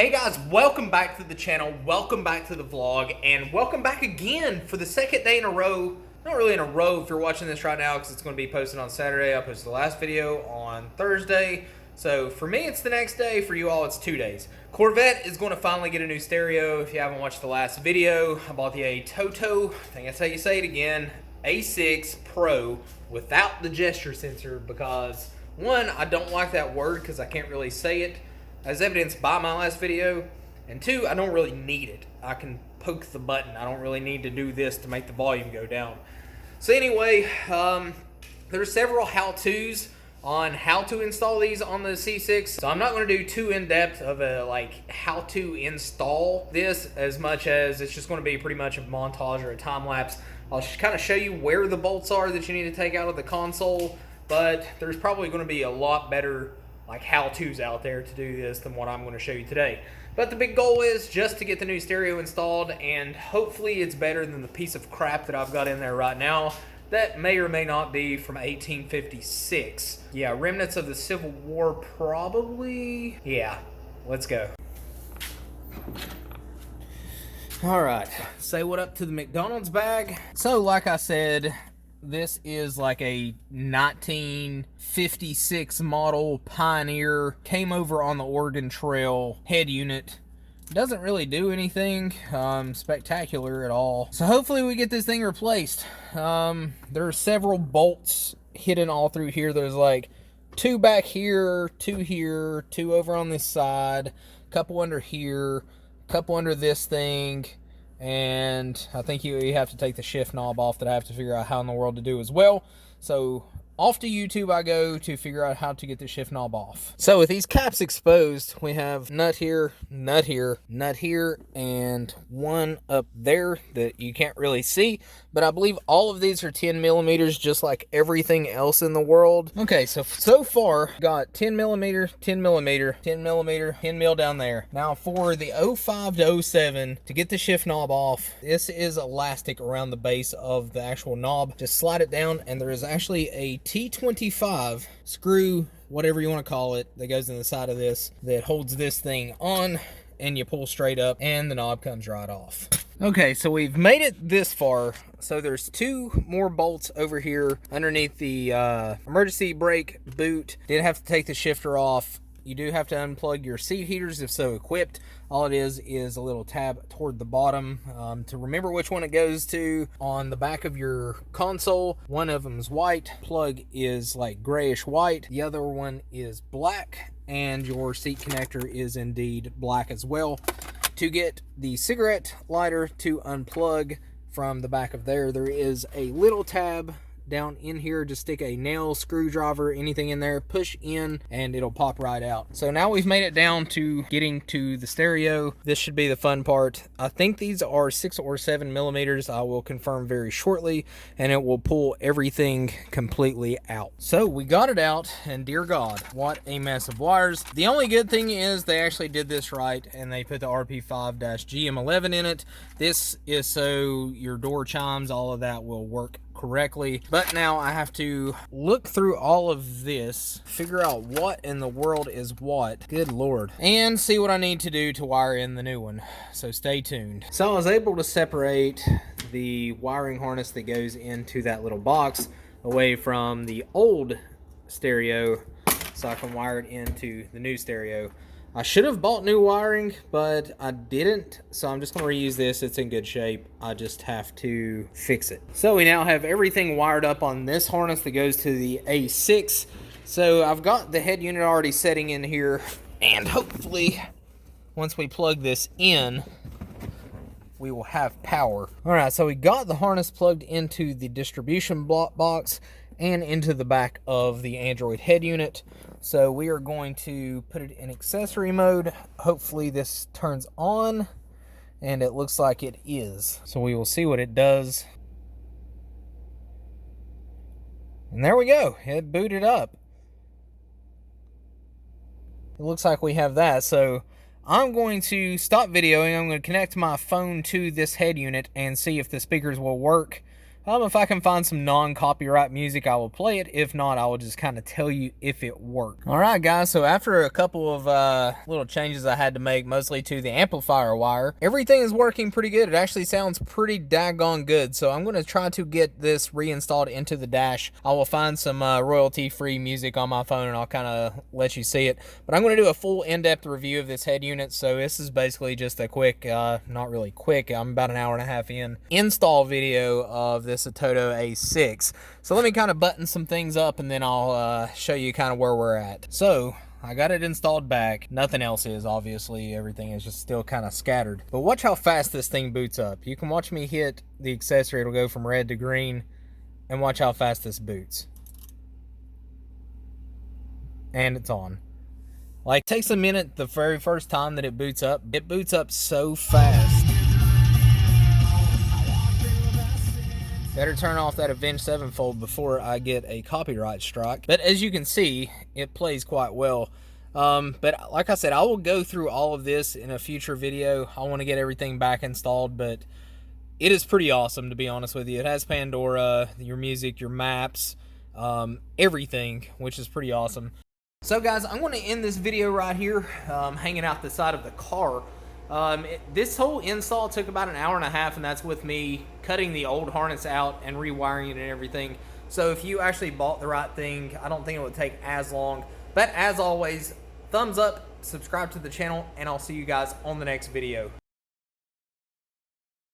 Hey guys, welcome back to the channel, welcome back to the vlog, and welcome back again for the second day in a row. Not really in a row if you're watching this right now because it's going to be posted on Saturday. I posted the last video on Thursday. So for me it's the next day, for you all it's 2 days. Corvette is going to finally get a new stereo. If you haven't watched the last video, I bought the ATOTO, I think that's how you say it again, A6 Pro without the gesture sensor because one, I don't like that word because I can't really say it, as evidenced by my last video, and two, I don't really need it. I can poke the button. I don't really need to do this to make the volume go down. So anyway, there's several how-tos on how to install these on the C6. So I'm not going to do too in-depth of a how to install this as much as it's just going to be pretty much a montage or a time lapse. I'll kind of show you where the bolts are that you need to take out of the console, but there's probably going to be a lot better how-tos out there to do this than what I'm going to show you today. But the big goal is just to get the new stereo installed, and hopefully it's better than the piece of crap that I've got in there right now that may or may not be from 1856. Yeah, remnants of the Civil War probably. Yeah, let's go. Alright, say what up to the McDonald's bag. So like I said, this is like a 1956 model Pioneer, came over on the Oregon Trail head unit. Doesn't really do anything spectacular at all. So hopefully we get this thing replaced. There are several bolts hidden all through here. There's like two back here, two over on this side, a couple under here, a couple under this thing. And I think you have to take the shift knob off that I have to figure out how in the world to do as well. So off to YouTube I go to figure out how to get the shift knob off. So with these caps exposed, we have nut here, nut here, nut here, and one up there that you can't really see. But I believe all of these are 10 millimeters, just like everything else in the world. Okay, so far, got 10 millimeter, 10 millimeter, 10 millimeter, 10 mil down there. Now for the 05 to 07, to get the shift knob off, this is elastic around the base of the actual knob. Just slide it down, and there is actually a T25 screw, whatever you want to call it, that goes in the side of this, that holds this thing on, and you pull straight up, and the knob comes right off. Okay, so we've made it this far. So there's two more bolts over here underneath the emergency brake boot. Did have to take the shifter off. You do have to unplug your seat heaters if so equipped. All it is a little tab toward the bottom to remember which one it goes to. On the back of your console, one of them is white, plug is like grayish white, the other one is black, and your seat connector is indeed black as well. To get the cigarette lighter to unplug from the back of there, there is a little tab down in here. Just stick a nail, screwdriver, anything in there, push in, and it'll pop right out. So now we've made it down to getting to the stereo. This should be the fun part. I think these are 6 or 7 millimeters. I will confirm very shortly, and it will pull everything completely out. So we got it out, and dear God, what a mess of wires. The only good thing is they actually did this right, and they put the RP5-GM11 in it. This is so your door chimes, all of that will work correctly. But now I have to look through all of this, figure out what in the world is what, good lord, and see what I need to do to wire in the new one. So stay tuned. So I was able to separate the wiring harness that goes into that little box away from the old stereo so I can wire it into the new stereo. I should have bought new wiring, but I didn't, so I'm just going to reuse this. It's in good shape. I just have to fix it. So we now have everything wired up on this harness that goes to the A6. So I've got the head unit already setting in here, and hopefully once we plug this in, we will have power. Alright, so we got the harness plugged into the distribution block box and into the back of the Android head unit. So we are going to put it in accessory mode. Hopefully this turns on, and it looks like it is. So we will see what it does. And there we go, it booted up. It looks like we have that. So I'm going to stop videoing. I'm going to connect my phone to this head unit and see if the speakers will work. If I can find some non-copyright music, I will play it. If not, I will just kind of tell you if it worked. All right, guys, so after a couple of little changes I had to make, mostly to the amplifier wire, everything is working pretty good. It actually sounds pretty daggone good, so I'm going to try to get this reinstalled into the dash. I will find some royalty-free music on my phone, and I'll kind of let you see it. But I'm going to do a full in-depth review of this head unit, so this is basically just a quick, not really quick, I'm about an hour and a half in, install video of this ATOTO A6. So let me kind of button some things up, and then I'll show you kind of where we're at. So I got it installed back. Nothing else is, obviously. Everything is just still kind of scattered. But watch how fast this thing boots up. You can watch me hit the accessory. It'll go from red to green. And watch how fast this boots. And it's on. Like, it takes a minute the very first time that it boots up. It boots up so fast. Better turn off that Avenged Sevenfold before I get a copyright strike. But as you can see, it plays quite well. But like I said, I will go through all of this in a future video. I want to get everything back installed, but it is pretty awesome, to be honest with you. It has Pandora, your music, your maps, everything, which is pretty awesome. So guys, I'm going to end this video right here, hanging out the side of the car. This whole install took about an hour and a half, and that's with me cutting the old harness out and rewiring it and everything. So if you actually bought the right thing, I don't think it would take as long. But as always, thumbs up, subscribe to the channel, and I'll see you guys on the next video.